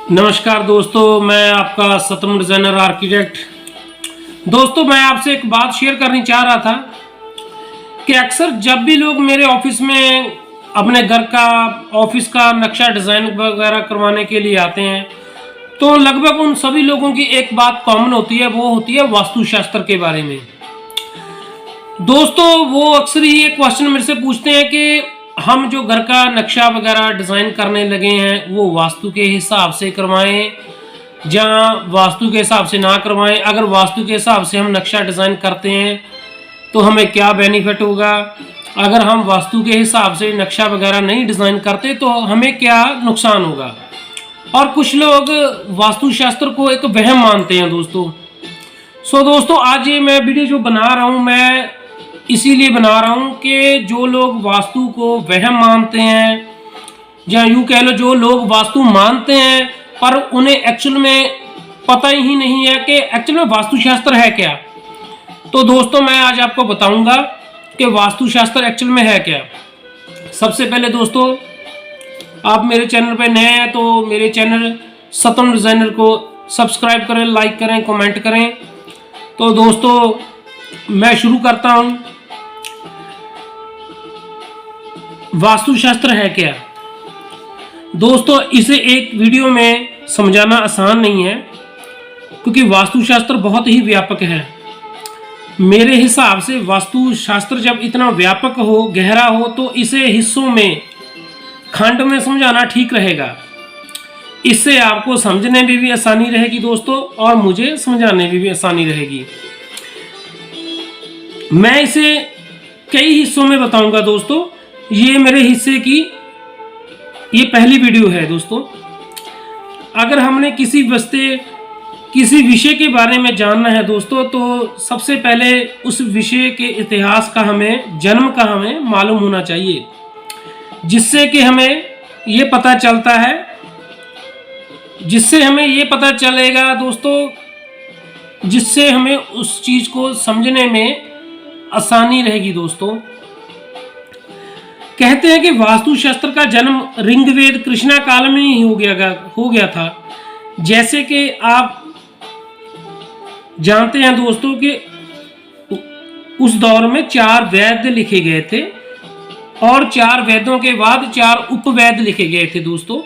नमस्कार दोस्तों, मैं आपका सतम डिज़ाइनर आर्किटेक्ट। दोस्तों, मैं आपसे एक बात शेयर करनी चाह रहा था कि अक्सर जब भी लोग मेरे ऑफिस में अपने घर का ऑफिस का नक्शा डिज़ाइन वगैरह करवाने के लिए आते हैं, तो लगभग उन सभी लोगों की एक बात कॉमन होती है, वो होती है वास्तुशास्त्र के बारे में। दोस्तों, वो अक्सर ही एक क्वेश्चन मेरे से पूछते हैं कि हम जो घर का नक्शा वगैरह डिज़ाइन करने लगे हैं वो वास्तु के हिसाब से करवाएं या वास्तु के हिसाब से ना करवाएं। अगर वास्तु के हिसाब से हम नक्शा डिज़ाइन करते हैं तो हमें क्या बेनिफिट होगा, अगर हम वास्तु के हिसाब से नक्शा वगैरह नहीं डिज़ाइन करते तो हमें क्या नुकसान होगा। और कुछ लोग वास्तुशास्त्र को एक वहम मानते हैं दोस्तों। दोस्तों, आज ये मैं वीडियो जो बना रहा हूँ, मैं इसीलिए बना रहा हूँ कि जो लोग वास्तु को वहम मानते हैं या यूँ कह लो जो लोग वास्तु मानते हैं पर उन्हें एक्चुअल में पता ही नहीं है कि एक्चुअल में वास्तुशास्त्र है क्या। तो दोस्तों, मैं आज आपको बताऊंगा कि वास्तुशास्त्र एक्चुअल में है क्या। सबसे पहले दोस्तों, आप मेरे चैनल पे नए हैं तो मेरे चैनल सतम डिज़ाइनर को सब्सक्राइब करें, लाइक करें, कमेंट करें। तो दोस्तों, मैं शुरू करता हूँ। वास्तुशास्त्र है क्या दोस्तों, इसे एक वीडियो में समझाना आसान नहीं है क्योंकि वास्तुशास्त्र बहुत ही व्यापक है। मेरे हिसाब से वास्तुशास्त्र जब इतना व्यापक हो, गहरा हो, तो इसे हिस्सों में, खंड में समझाना ठीक रहेगा। इससे आपको समझने में भी आसानी रहेगी दोस्तों और मुझे समझाने में भी आसानी रहेगी। मैं इसे कई हिस्सों में बताऊंगा दोस्तों। ये मेरे हिस्से की ये पहली वीडियो है दोस्तों। अगर हमने किसी विषय के बारे में जानना है दोस्तों, तो सबसे पहले उस विषय के इतिहास का, हमें जन्म का हमें मालूम होना चाहिए, जिससे कि हमें ये पता चलता है, जिससे हमें ये पता चलेगा दोस्तों, जिससे हमें उस चीज़ को समझने में आसानी रहेगी दोस्तों। कहते हैं कि वास्तुशास्त्र का जन्म ऋग्वेद कृष्णा काल में ही हो गया था। जैसे कि आप जानते हैं दोस्तों कि उस दौर में 4 वेद लिखे गए थे और 4 वेदों के बाद 4 उपवेद लिखे गए थे दोस्तों।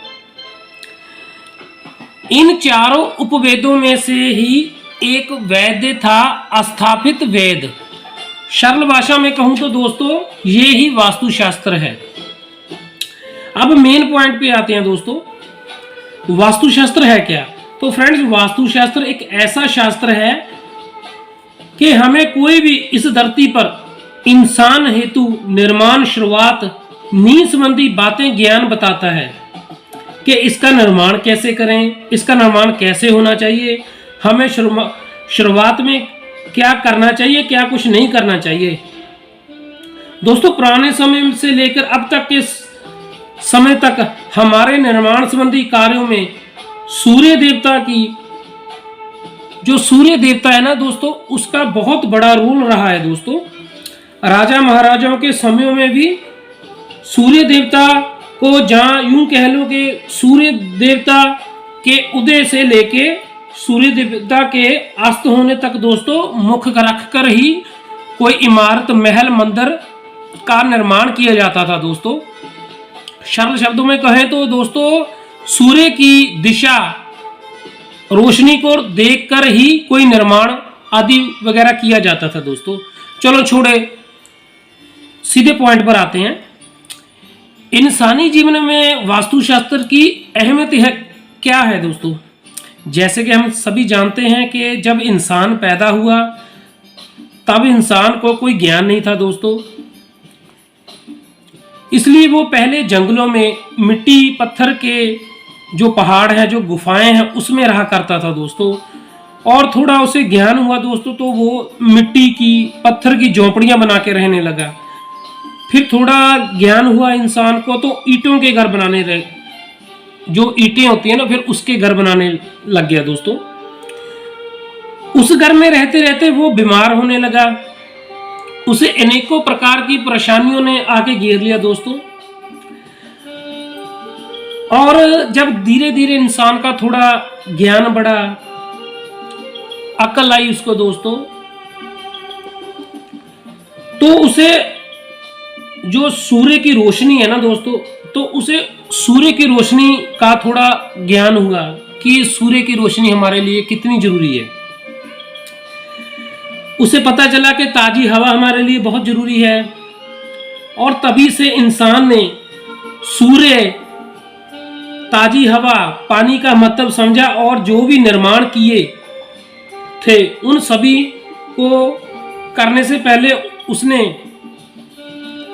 इन चारों उपवेदों में से ही एक वेद था अस्थापित वेद। सरल भाषा में कहूं तो दोस्तों, ये ही वास्तुशास्त्र है। अब मेन पॉइंट पे आते हैं दोस्तों, वास्तुशास्त्र है क्या। तो फ्रेंड्स, वास्तुशास्त्र एक ऐसा शास्त्र है कि हमें कोई भी इस धरती पर इंसान हेतु निर्माण, शुरुआत, नींव संबंधी बातें, ज्ञान बताता है कि इसका निर्माण कैसे करें, इसका निर्माण कैसे होना चाहिए, हमें शुरुआत में क्या करना चाहिए, क्या कुछ नहीं करना चाहिए। दोस्तों, पुराने समय से लेकर अब तक के समय तक हमारे निर्माण संबंधी कार्यों में सूर्य देवता की, जो सूर्य देवता है ना दोस्तों, उसका बहुत बड़ा रोल रहा है दोस्तों। राजा महाराजाओं के समयों में भी सूर्य देवता को, जहाँ यूं कह लो कि सूर्य देवता के उदय से लेके सूर्य देवता के अस्त होने तक दोस्तों मुख रख कर ही कोई इमारत, महल, मंदिर का निर्माण किया जाता था दोस्तों। सरल शब्दों में कहें तो दोस्तों, सूर्य की दिशा, रोशनी को देखकर ही कोई निर्माण आदि वगैरह किया जाता था दोस्तों। चलो छोड़े, सीधे पॉइंट पर आते हैं। इंसानी जीवन में वास्तुशास्त्र की अहमियत है क्या है दोस्तों। जैसे कि हम सभी जानते हैं कि जब इंसान पैदा हुआ तब इंसान को कोई ज्ञान नहीं था दोस्तों, इसलिए वो पहले जंगलों में, मिट्टी पत्थर के जो पहाड़ हैं, जो गुफाएं हैं, उसमें रहा करता था दोस्तों। और थोड़ा उसे ज्ञान हुआ दोस्तों तो वो मिट्टी की, पत्थर की झोंपड़ियां बना के रहने लगा। फिर थोड़ा ज्ञान हुआ इंसान को तो ईंटों के घर बनाने लगे, जो ईंटें होती हैं ना, फिर उसके घर बनाने लग गया दोस्तों। उस घर में रहते रहते वो बीमार होने लगा, उसे अनेकों प्रकार की परेशानियों ने आके घेर लिया दोस्तों। और जब धीरे धीरे इंसान का थोड़ा ज्ञान बढ़ा, अक्ल आई उसको दोस्तों, तो उसे जो सूर्य की रोशनी है ना दोस्तों, तो उसे सूर्य की रोशनी का थोड़ा ज्ञान हुआ कि सूर्य की रोशनी हमारे लिए कितनी जरूरी है। उसे पता चला कि ताजी हवा हमारे लिए बहुत जरूरी है, और तभी से इंसान ने सूर्य, ताजी हवा, पानी का मतलब समझा, और जो भी निर्माण किए थे उन सभी को करने से पहले उसने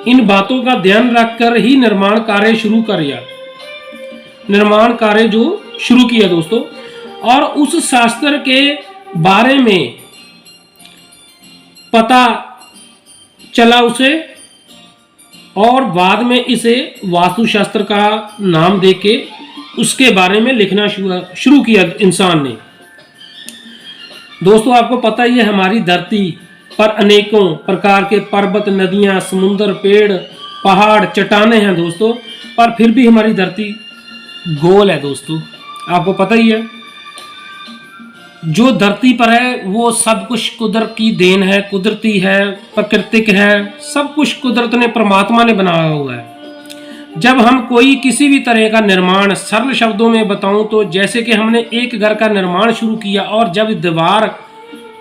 इन बातों का ध्यान रखकर ही निर्माण कार्य शुरू किया दोस्तों। और उस शास्त्र के बारे में पता चला उसे, और बाद में इसे वास्तुशास्त्र का नाम देके उसके बारे में लिखना शुरू किया इंसान ने। दोस्तों आपको पता ही है, हमारी धरती पर अनेकों प्रकार के पर्वत, नदियां, समुद्र, पेड़, पहाड़, चट्टानें हैं दोस्तों, पर फिर भी हमारी धरती गोल है दोस्तों। आपको पता ही है, जो धरती पर है वो सब कुछ कुदरत की देन है, कुदरती है, प्राकृतिक है, सब कुछ कुदरत ने, परमात्मा ने बनाया हुआ है। जब हम कोई किसी भी तरह का निर्माण, सरल शब्दों में बताऊं तो जैसे कि हमने एक घर का निर्माण शुरू किया, और जब दीवार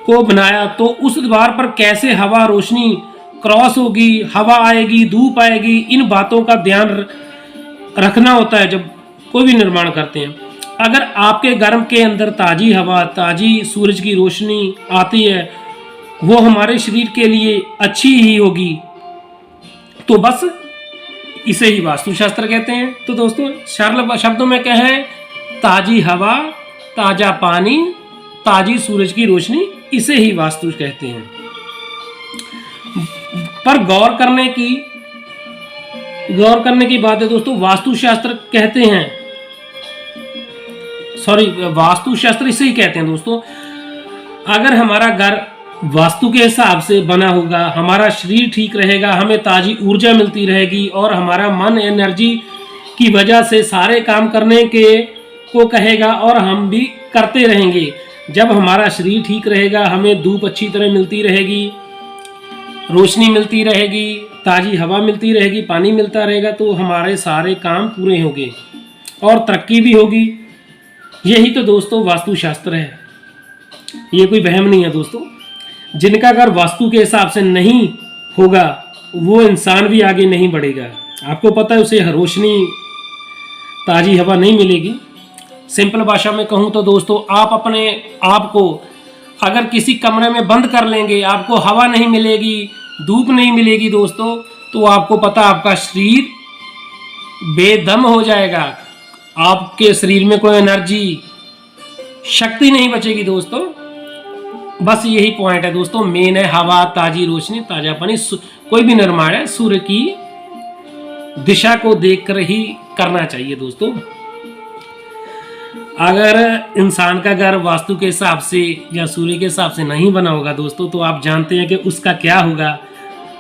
को बनाया तो उस दीवार पर कैसे हवा, रोशनी क्रॉस होगी, हवा आएगी, धूप आएगी, इन बातों का ध्यान रखना होता है जब कोई भी निर्माण करते हैं। अगर आपके घर के अंदर ताजी हवा, ताजी सूरज की रोशनी आती है, वो हमारे शरीर के लिए अच्छी ही होगी, तो बस इसे ही वास्तुशास्त्र कहते हैं। तो दोस्तों सरल शब्दों में कहें, ताजी हवा, ताजा पानी, ताजी सूरज की रोशनी, इसे ही वास्तु कहते हैं। पर गौर करने की बात है दोस्तों, वास्तुशास्त्र कहते हैं, वास्तुशास्त्र इसे ही कहते हैं दोस्तों। अगर हमारा घर वास्तु के हिसाब से बना होगा, हमारा शरीर ठीक रहेगा, हमें ताजी ऊर्जा मिलती रहेगी, और हमारा मन एनर्जी की वजह से सारे काम करने को कहेगा, और हम भी करते रहेंगे। जब हमारा शरीर ठीक रहेगा, हमें धूप अच्छी तरह मिलती रहेगी, रोशनी मिलती रहेगी, ताजी हवा मिलती रहेगी, पानी मिलता रहेगा, तो हमारे सारे काम पूरे होंगे और तरक्की भी होगी। यही तो दोस्तों वास्तुशास्त्र है, ये कोई वहम नहीं है दोस्तों। जिनका घर वास्तु के हिसाब से नहीं होगा, वो इंसान भी आगे नहीं बढ़ेगा। आपको पता है, उसे रोशनी, ताजी हवा नहीं मिलेगी। सिंपल भाषा में कहूँ तो दोस्तों, आप अपने आप को अगर किसी कमरे में बंद कर लेंगे, आपको हवा नहीं मिलेगी, धूप नहीं मिलेगी दोस्तों, तो आपको पता आपका शरीर बेदम हो जाएगा, आपके शरीर में कोई एनर्जी, शक्ति नहीं बचेगी दोस्तों। बस यही पॉइंट है दोस्तों, मेन है हवा, ताजी रोशनी, ताजा पानी। कोई भी निर्माण है सूर्य की दिशा को देखकर ही करना चाहिए दोस्तों। अगर इंसान का घर वास्तु के हिसाब से या सूर्य के हिसाब से नहीं बना होगा दोस्तों, तो आप जानते हैं कि उसका क्या होगा।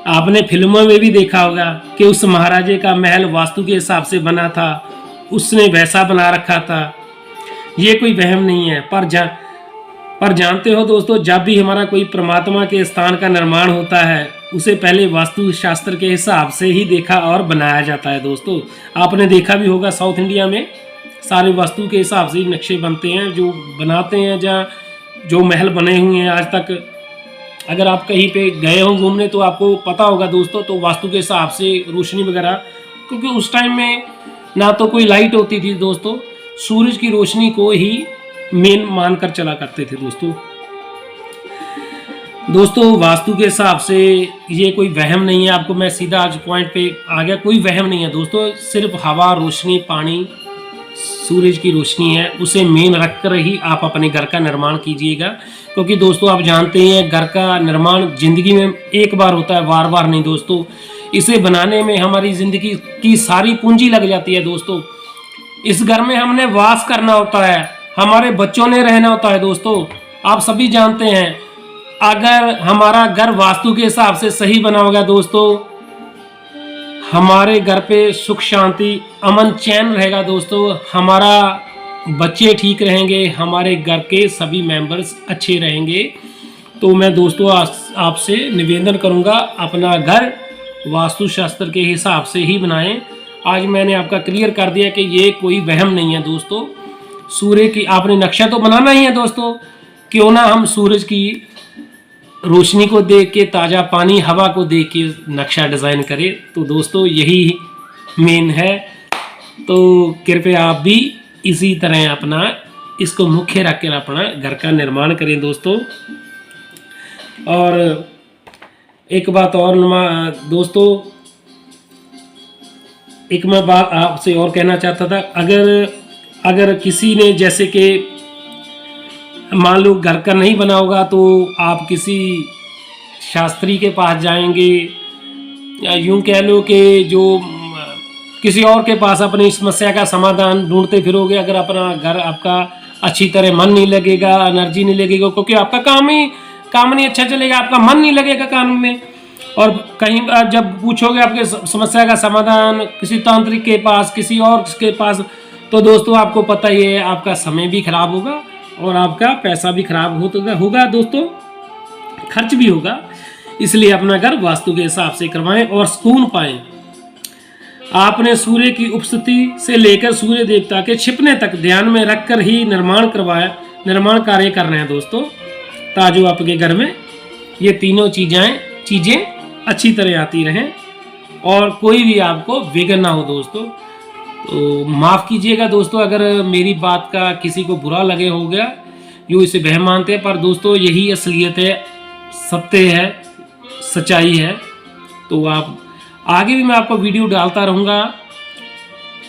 आपने फिल्मों में भी देखा होगा कि उस महाराजे का महल वास्तु के हिसाब से बना था, उसने वैसा बना रखा था। ये कोई वहम नहीं है। पर जानते हो दोस्तों, जब भी हमारा कोई परमात्मा के स्थान का निर्माण होता है, उसे पहले वास्तु शास्त्र के हिसाब से ही देखा और बनाया जाता है दोस्तों। आपने देखा भी होगा, साउथ इंडिया में सारे वास्तु के हिसाब से ही नक्शे बनते हैं, जो बनाते हैं, जहाँ जो महल बने हुए हैं आज तक। अगर आप कहीं पे गए हो घूमने तो आपको पता होगा दोस्तों, तो वास्तु के हिसाब से रोशनी वगैरह, क्योंकि उस टाइम में ना तो कोई लाइट होती थी दोस्तों, सूरज की रोशनी को ही मेन मानकर चला करते थे दोस्तों। वास्तु के हिसाब से ये कोई वहम नहीं है। आपको मैं सीधा आज पॉइंट पे आ गया, कोई वहम नहीं है दोस्तों। सिर्फ हवा, रोशनी, पानी, सूरज की रोशनी है, उसे मेन रखकर ही आप अपने घर का निर्माण कीजिएगा। क्योंकि दोस्तों आप जानते हैं, घर का निर्माण जिंदगी में एक बार होता है, बार बार नहीं दोस्तों। इसे बनाने में हमारी जिंदगी की सारी पूंजी लग जाती है दोस्तों। इस घर में हमने वास करना होता है, हमारे बच्चों ने रहना होता है दोस्तों। आप सभी जानते हैं, अगर हमारा घर वास्तु के हिसाब से सही बना होगा दोस्तों, हमारे घर पे सुख शांति अमन चैन रहेगा दोस्तों, हमारा बच्चे ठीक रहेंगे, हमारे घर के सभी मेंबर्स अच्छे रहेंगे। तो मैं दोस्तों आपसे निवेदन करूंगा अपना घर वास्तुशास्त्र के हिसाब से ही बनाएं। आज मैंने आपका क्लियर कर दिया कि ये कोई वहम नहीं है दोस्तों। सूर्य की आपने नक्शा तो बनाना ही है दोस्तों, क्यों ना हम सूरज की रोशनी को देख के, ताज़ा पानी हवा को देख के नक्शा डिज़ाइन करें। तो दोस्तों यही मेन है। तो कृपया आप भी इसी तरह अपना इसको मुख्य रख कर अपना घर का निर्माण करें दोस्तों। और एक बात और दोस्तों, एक मैं बात आपसे और कहना चाहता था, अगर किसी ने जैसे कि मान लो घर का नहीं बना होगा तो आप किसी शास्त्री के पास जाएंगे, या यूं कह लो कि जो किसी और के पास अपनी समस्या का समाधान ढूंढते फिरोगे। अगर अपना घर आपका अच्छी तरह मन नहीं लगेगा, एनर्जी नहीं लगेगा, क्योंकि आपका काम नहीं अच्छा चलेगा, आपका मन नहीं लगेगा काम में। और कहीं जब पूछोगे आपके समस्या का समाधान किसी तांत्रिक के पास, किसी और के पास, तो दोस्तों आपको पता ही है आपका समय भी खराब होगा और आपका पैसा भी खराब होगा दोस्तों, खर्च भी होगा। इसलिए अपना घर वास्तु के हिसाब से करवाएं और सुकून पाएं। आपने सूर्य की उपस्थिति से लेकर सूर्य देवता के छिपने तक ध्यान में रखकर ही निर्माण कार्य करना है दोस्तों, ताकि आपके घर में ये तीनों चीज़ें अच्छी तरह आती रहें और कोई भी आपको विघ्न ना हो दोस्तों। तो माफ़ कीजिएगा दोस्तों अगर मेरी बात का किसी को बुरा लगे हो गया, यूँ इसे वहम मानते हैं, पर दोस्तों यही असलियत है, सत्य है, सच्चाई है। तो आप आगे भी मैं आपको वीडियो डालता रहूँगा।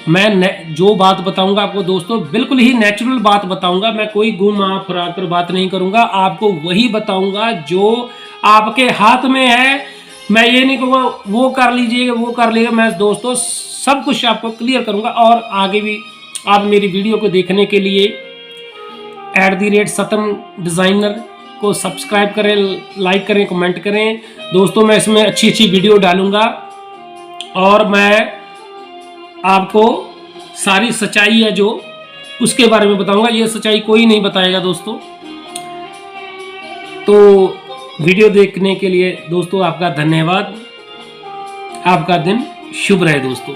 मैं जो बात बताऊंगा आपको दोस्तों बिल्कुल ही नेचुरल बात बताऊंगा। मैं कोई घुमा फिरा कर बात नहीं करूंगा, आपको वही बताऊंगा जो आपके हाथ में है। मैं ये नहीं कहूँगा वो कर लीजिएगा, वो कर लेगा। मैं दोस्तों सब कुछ आपको क्लियर करूंगा। और आगे भी आप मेरी वीडियो को देखने के लिए @सतम डिज़ाइनर को सब्सक्राइब करें, लाइक करें, कमेंट करें दोस्तों। मैं इसमें अच्छी वीडियो डालूंगा और मैं आपको सारी सच्चाई है जो उसके बारे में बताऊंगा। ये सच्चाई कोई नहीं बताएगा दोस्तों। तो वीडियो देखने के लिए दोस्तों आपका धन्यवाद। आपका दिन शुभ रहे दोस्तों।